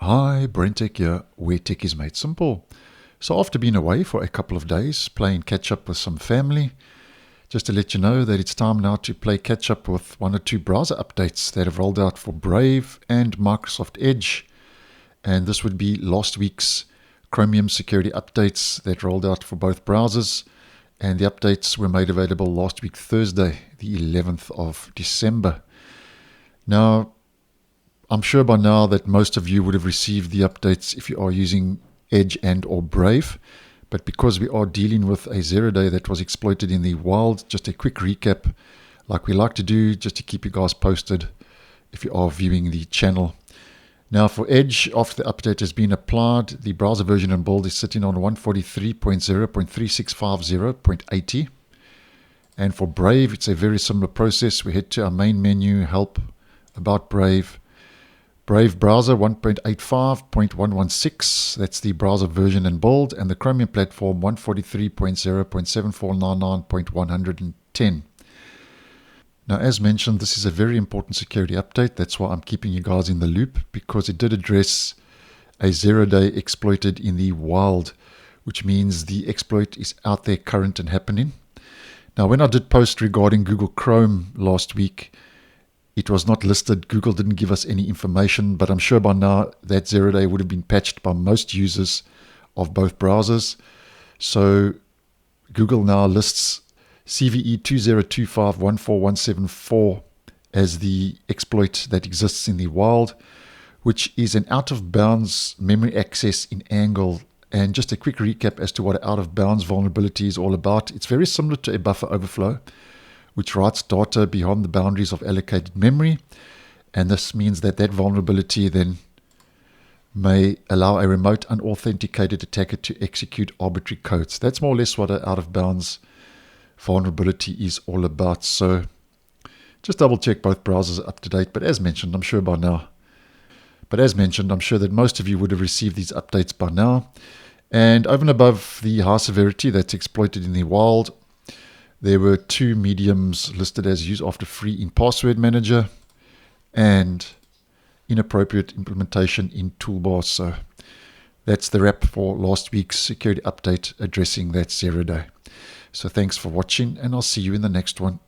Hi, BrenTech here, where tech is made simple. So after being away for a couple of days, playing catch up with some family, just to let you know that it's time now to play catch up with one or two browser updates that have rolled out for Brave and Microsoft Edge. And this would be last week's Chromium security updates that rolled out for both browsers. And the updates were made available last week, Thursday, the 11th of December. Now, I'm sure by now that most of you would have received the updates if you are using Edge and or Brave. But because we are dealing with a 0-day that was exploited in the wild, just a quick recap like we like to do just to keep you guys posted if you are viewing the channel. Now for Edge, after the update has been applied, the browser version and build is sitting on 143.0.3650.80. And for Brave, it's a very similar process. We head to our main menu, Help, About Brave. Brave browser 1.85.116, that's the browser version and build, and the Chromium platform 143.0.7499.110. Now, as mentioned, this is a very important security update. That's why I'm keeping you guys in the loop, because it did address a 0-day exploited in the wild, which means the exploit is out there, current and happening. Now, when I did post regarding Google Chrome last week, it was not listed. Google didn't give us any information, but I'm sure by now that 0-day would have been patched by most users of both browsers. So Google now lists CVE 202514.174 as the exploit that exists in the wild, which is an out-of-bounds memory access in Angle. And just a quick recap as to what an out-of-bounds vulnerability is all about. It's very similar to a buffer overflow, which writes data beyond the boundaries of allocated memory. And this means that that vulnerability then may allow a remote unauthenticated attacker to execute arbitrary codes. That's more or less what an out-of-bounds vulnerability is all about. So just double check both browsers are up to date. But as mentioned, I'm sure that most of you would have received these updates by now. And over and above the high severity that's exploited in the wild, there were two mediums listed as use after free in Password Manager and inappropriate implementation in toolbars. So that's the wrap for last week's security update addressing that 0-day. So thanks for watching, and I'll see you in the next one.